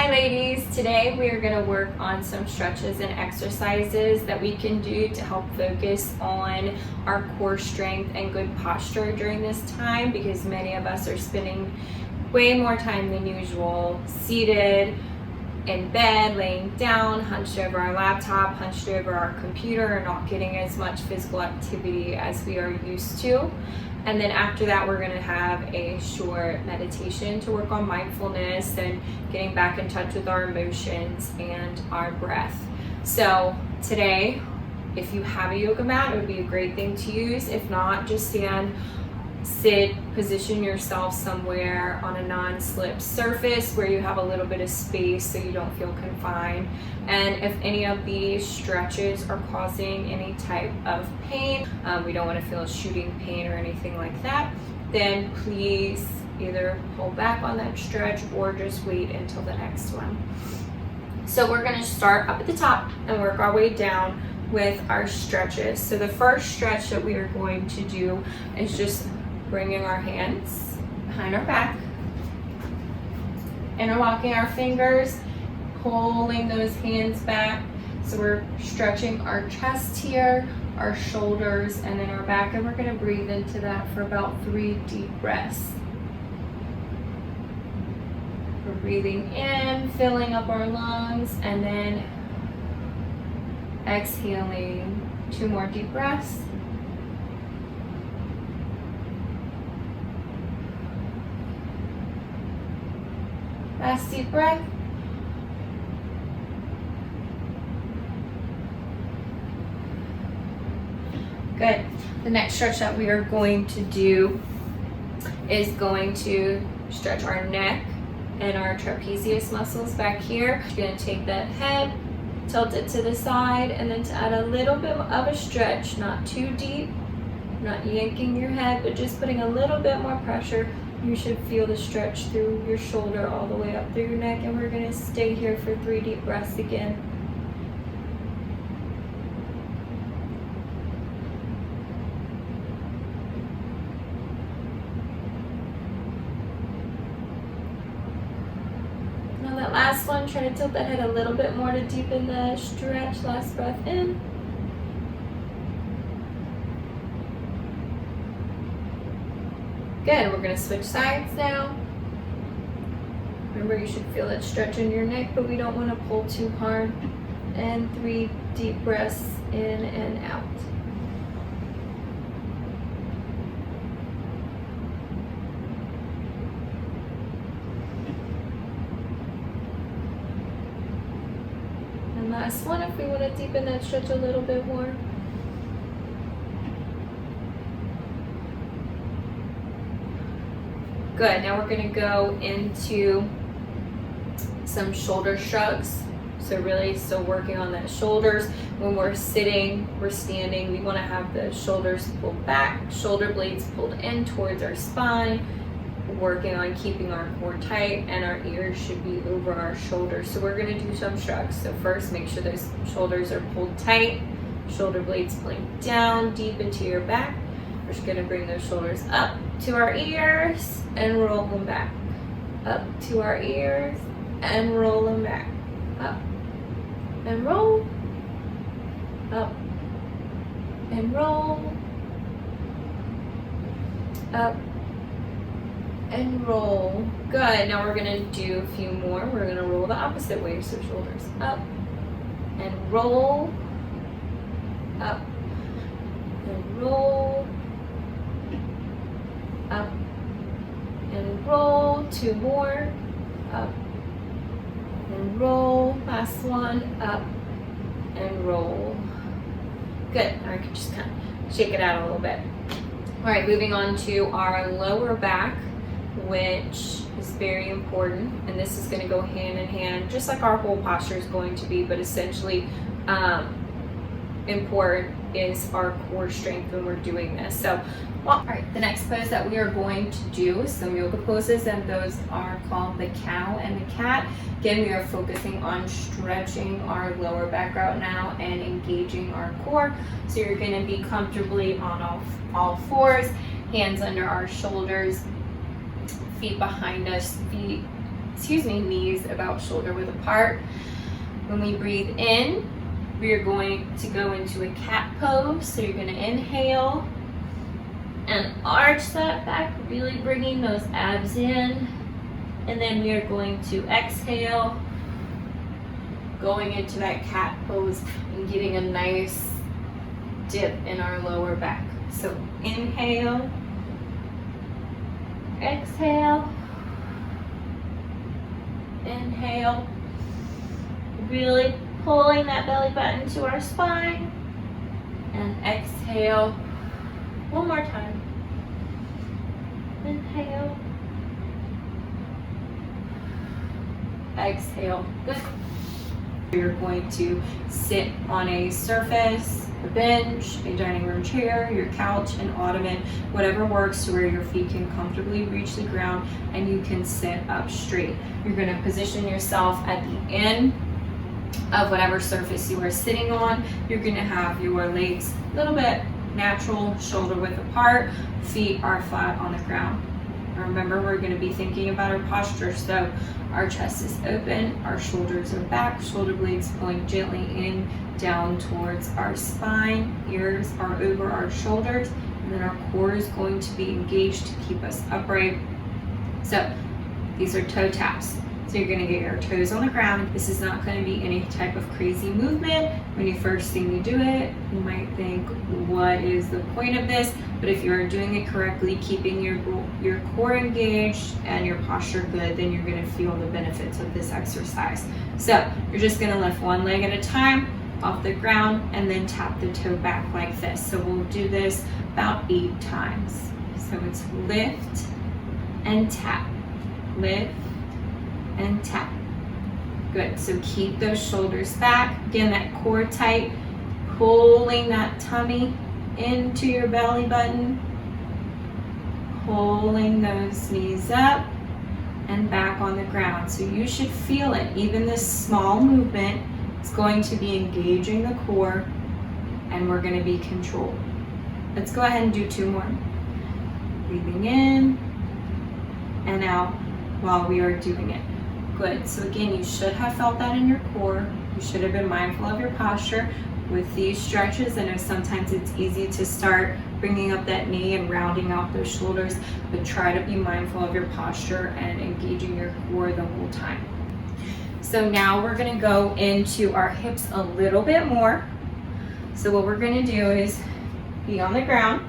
Hi ladies, today we are going to work on some stretches and exercises that we can do to help focus on our core strength and good posture during this time, because many of us are spending way more time than usual seated in bed, laying down, hunched over our laptop, hunched over our computer, and not getting as much physical activity as we are used to. And then after that, we're gonna have a short meditation to work on mindfulness and getting back in touch with our emotions and our breath. So today, if you have a yoga mat, it would be a great thing to use. If not, just stand, sit, position yourself somewhere on a non-slip surface where you have a little bit of space so you don't feel confined. And if any of these stretches are causing any type of pain, we don't want to feel a shooting pain or anything like that, then please either pull back on that stretch or just wait until the next one. So we're going to start up at the top and work our way down with our stretches. So the first stretch that we are going to do is just bringing our hands behind our back, interlocking our fingers, pulling those hands back. So we're stretching our chest here, our shoulders, and then our back, and we're going to breathe into that for about 3 deep breaths. We're breathing in, filling up our lungs, and then exhaling. 2 more deep breaths. Last deep breath. Good. The next stretch that we are going to do is going to stretch our neck and our trapezius muscles back here. You're going to take that head, tilt it to the side, and then to add a little bit of a stretch, not too deep, not yanking your head, but just putting a little bit more pressure. You should feel the stretch through your shoulder all the way up through your neck, and we're going to stay here for 3 deep breaths again. Now that last one, try to tilt that head a little bit more to deepen the stretch. Last breath in. Good, we're going to switch sides now. Remember, you should feel that stretch in your neck, but we don't want to pull too hard. And 3 deep breaths in and out. And last one, if we want to deepen that stretch a little bit more. Good, now we're going to go into some shoulder shrugs. So really still working on that shoulders. When we're sitting, we're standing, we want to have the shoulders pulled back, shoulder blades pulled in towards our spine, working on keeping our core tight, and our ears should be over our shoulders. So we're going to do some shrugs. So first, make sure those shoulders are pulled tight, shoulder blades pulling down deep into your back. We're just going to bring those shoulders up to our ears and roll them back. Up to our ears and roll them back. Up and roll. Up and roll. Up and roll. Good. Now we're going to do a few more. We're going to roll the opposite way. So shoulders up and roll. Up and roll. Up and roll. 2 more. Up and roll. Last one. Up and roll. Good. Now I can just kind of shake it out a little bit. All right, moving on to our lower back, which is very important. And this is going to go hand in hand, just like our whole posture is going to be, but essentially important is our core strength when we're doing this. So, well, all right, the next pose that we are going to do is some yoga poses, and those are called the cow and the cat. Again, we are focusing on stretching our lower back out now and engaging our core. So you're going to be comfortably on all fours, hands under our shoulders, feet behind us, feet knees about shoulder width apart. When we breathe in, we are going to go into a cat pose. So you're going to inhale and arch that back, really bringing those abs in. And then we are going to exhale, going into that cat pose and getting a nice dip in our lower back. So inhale, exhale, inhale, really pulling that belly button to our spine, and exhale. One more time. Inhale, exhale. Good. You're going to sit on a surface, a bench, a dining room chair, your couch, an ottoman, whatever works to where your feet can comfortably reach the ground and you can sit up straight. You're going to position yourself at the end of whatever surface you are sitting on. You're going to have your legs a little bit natural, shoulder width apart, feet are flat on the ground. Remember, we're going to be thinking about our posture. So our chest is open, our shoulders are back, shoulder blades pulling gently in, down towards our spine, ears are over our shoulders, and then our core is going to be engaged to keep us upright. So these are toe taps. So you're going to get your toes on the ground. This is not going to be any type of crazy movement. When you first see me do it, you might think, what is the point of this? But if you're doing it correctly, keeping your core engaged and your posture good, then you're going to feel the benefits of this exercise. So you're just going to lift one leg at a time off the ground and then tap the toe back like this. So we'll do this about 8 times. So it's lift and tap, lift and tap. Good. So keep those shoulders back. Again, that core tight, pulling that tummy into your belly button, pulling those knees up and back on the ground. So you should feel it. Even this small movement is going to be engaging the core and we're going to be controlled. Let's go ahead and do 2 more. Breathing in and out while we are doing it. Good. So again, you should have felt that in your core. You should have been mindful of your posture. With these stretches, I know sometimes it's easy to start bringing up that knee and rounding out those shoulders, but try to be mindful of your posture and engaging your core the whole time. So now we're going to go into our hips a little bit more. So what we're going to do is be on the ground,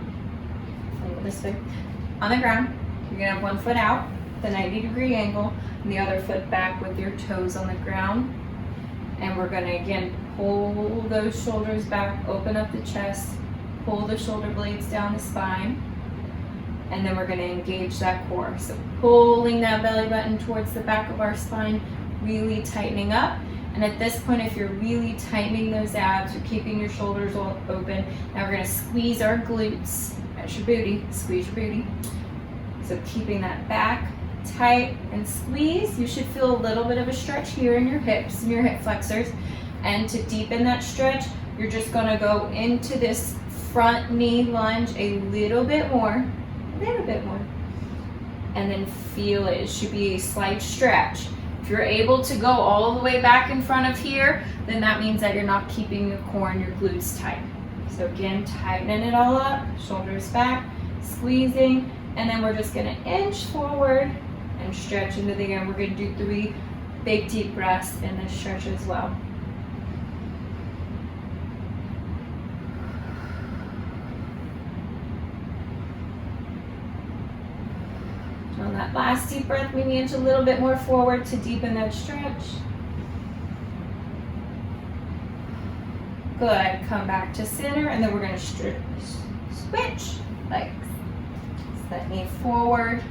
this way, on the ground. You're going to have one foot out, the 90-degree angle, and the other foot back with your toes on the ground. And we're going to again pull those shoulders back, open up the chest, pull the shoulder blades down the spine, and then we're going to engage that core. So pulling that belly button towards the back of our spine, really tightening up. And at this point, if you're really tightening those abs, you're keeping your shoulders all open. Now we're going to squeeze our glutes. That's your booty. Squeeze your booty. So keeping that back tight and squeeze. You should feel a little bit of a stretch here in your hips and your hip flexors. And to deepen that stretch, you're just going to go into this front knee lunge a little bit more, and then feel it. It should be a slight stretch. If you're able to go all the way back in front of here, then that means that you're not keeping your core and your glutes tight. So again, tightening it all up, shoulders back, squeezing, and then we're just going to inch forward and stretch into the end. We're going to do 3 big deep breaths in this stretch as well. On that last deep breath, we inch a little bit more forward to deepen that stretch. Good. Come back to center, and then we're going to switch legs. That knee forward,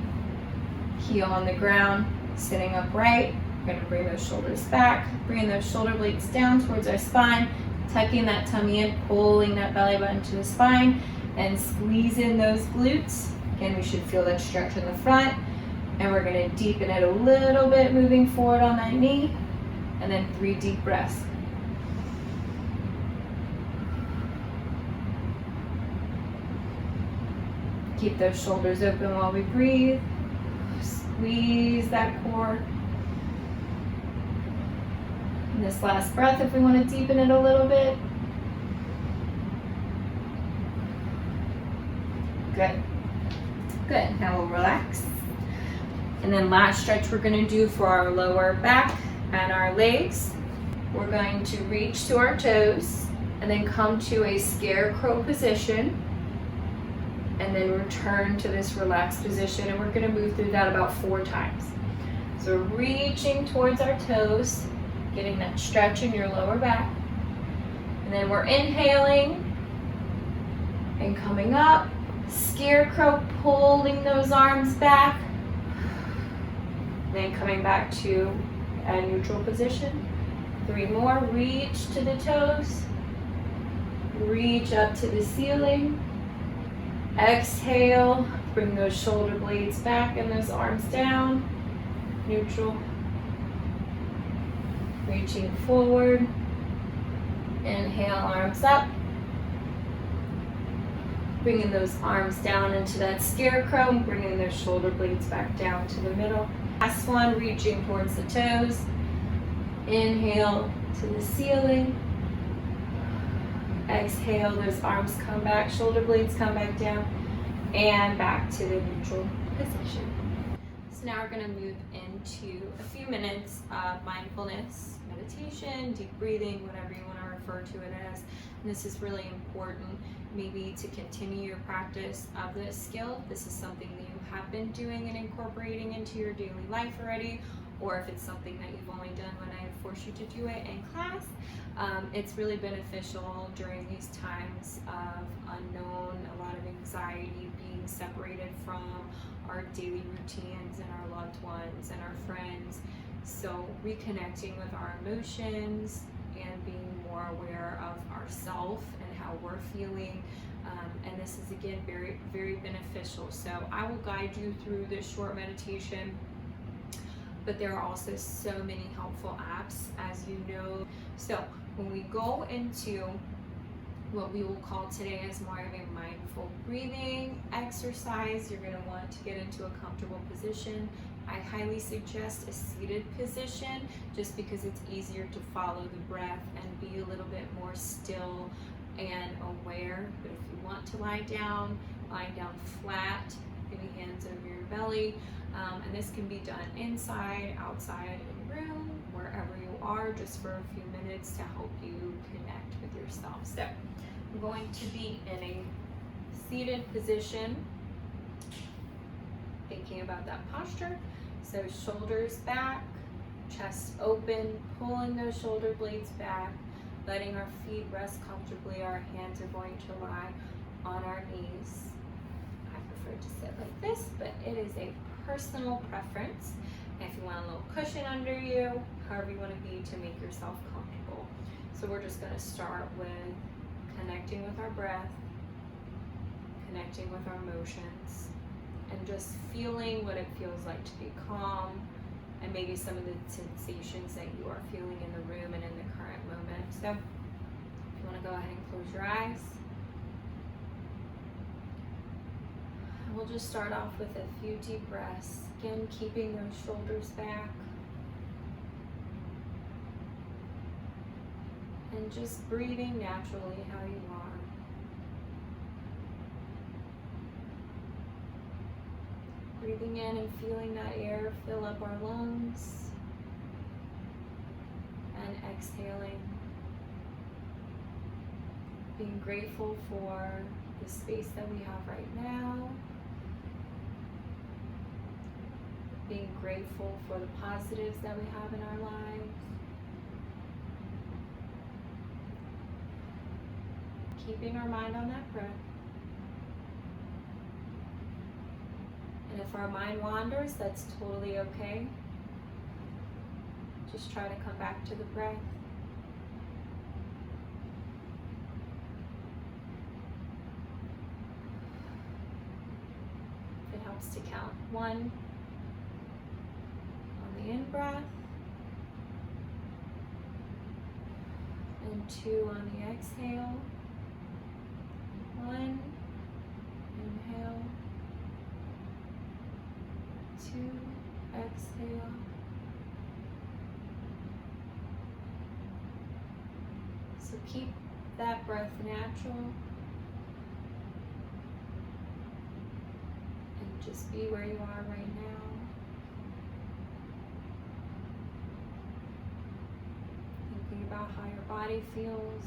heel on the ground, sitting upright. We're going to bring those shoulders back, bring those shoulder blades down towards our spine, tucking that tummy in, pulling that belly button to the spine, and squeezing those glutes. Again, we should feel that stretch in the front, and we're going to deepen it a little bit, moving forward on that knee, and then 3 deep breaths. Keep those shoulders open while we breathe. Squeeze that core. this last breath if we want to deepen it a little bit. Good. Good. Now we'll relax. And then last stretch we're going to do for our lower back and our legs. We're going to reach to our toes and then come to a scarecrow position and then return to this relaxed position, and we're going to move through that about 4 times. So reaching towards our toes, getting that stretch in your lower back, and then we're inhaling and coming up, scarecrow, pulling those arms back, then coming back to a neutral position. 3 more, reach to the toes, reach up to the ceiling, exhale, bring those shoulder blades back and those arms down, neutral, reaching forward, inhale, arms up, bringing those arms down into that scarecrow, bringing those shoulder blades back down to the middle. Last one, reaching towards the toes. Inhale to the ceiling. Exhale, those arms come back, shoulder blades come back down, and back to the neutral position. So now we're going to move into a few minutes of mindfulness, meditation, deep breathing, whatever you want to refer to it as. And this is really important maybe to continue your practice of this skill. This is something that you have been doing and incorporating into your daily life already, or if it's something that you've only done when I force you to do it in class. It's really beneficial during these times of unknown, a lot of anxiety, being separated from our daily routines and our loved ones and our friends. So reconnecting with our emotions and being more aware of ourselves and how we're feeling. And this is again very, very beneficial. So I will guide you through this short meditation, but there are also so many helpful apps, as you know. So when we go into what we will call today as more of a mindful breathing exercise, you're going to want to get into a comfortable position. I highly suggest a seated position just because it's easier to follow the breath and be a little bit more still and aware. But if you want to lie down flat, getting hands over your belly. And this can be done inside, outside, in the room, wherever you are, just for a few minutes to help you connect with yourself. So I'm going to be in a seated position, thinking about that posture. So shoulders back, chest open, pulling those shoulder blades back, letting our feet rest comfortably. Our hands are going to lie on our knees. I prefer to sit like this, but it is a personal preference. And if you want a little cushion under you, however you want to be to make yourself comfortable. So we're just going to start with connecting with our breath, connecting with our emotions, and just feeling what it feels like to be calm, and maybe some of the sensations that you are feeling in the room and in the current moment. So if you want to go ahead and close your eyes. We'll just start off with a few deep breaths. Again, keeping those shoulders back. And just breathing naturally how you are. Breathing in and feeling that air fill up our lungs. And exhaling. Being grateful for the space that we have right now. Being grateful for the positives that we have in our lives. Keeping our mind on that breath. And if our mind wanders, that's totally okay. Just try to come back to the breath. It helps to count 1 on the in-breath and 2 on the exhale. 1, inhale, 2, exhale, So keep that breath natural and just be where you are right now. Thinking about how your body feels.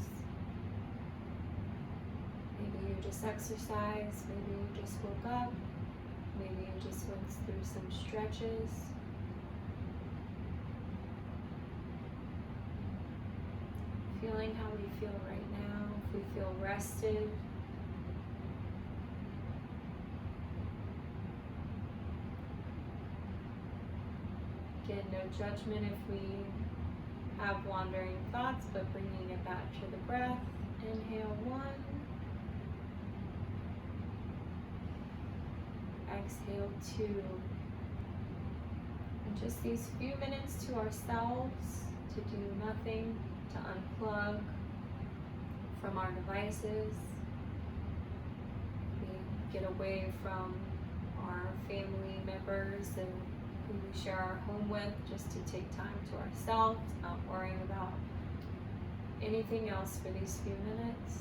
Maybe you just exercised, maybe you just woke up, maybe you just went through some stretches. Feeling how we feel right now, if we feel rested. Again, no judgment if we have wandering thoughts, but bringing it back to the breath. Inhale 1. Exhale 2. And just these few minutes to ourselves to do nothing, to unplug from our devices. We get away from our family members and who we share our home with, just to take time to ourselves, not worrying about anything else for these few minutes.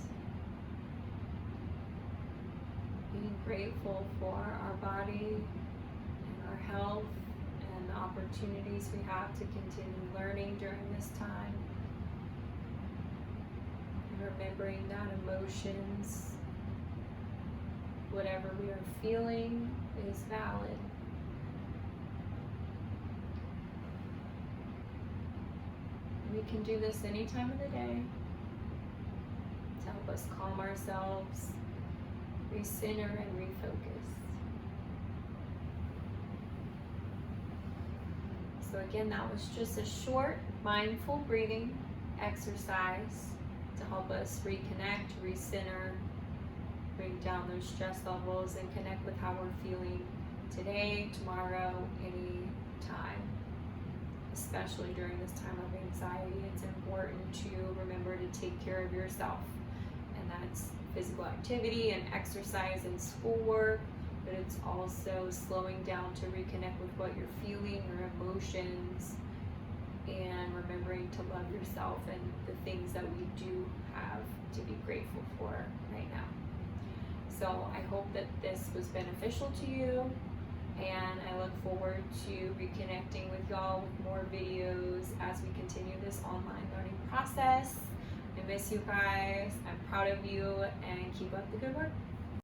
Being grateful for our body and our health and the opportunities we have to continue learning during this time. And remembering that emotions, whatever we are feeling, is valid. We can do this any time of the day to help us calm ourselves, recenter, and refocus. So again, that was just a short mindful breathing exercise to help us reconnect, recenter, bring down those stress levels, and connect with how we're feeling today, tomorrow, any time. Especially during this time of anxiety, it's important to remember to take care of yourself. And that's physical activity and exercise and schoolwork, but it's also slowing down to reconnect with what you're feeling, your emotions, and remembering to love yourself and the things that we do have to be grateful for right now. So I hope that this was beneficial to you, and I look forward to reconnecting with y'all with more videos as we continue this online learning process. I miss you guys. I'm proud of you, and keep up the good work.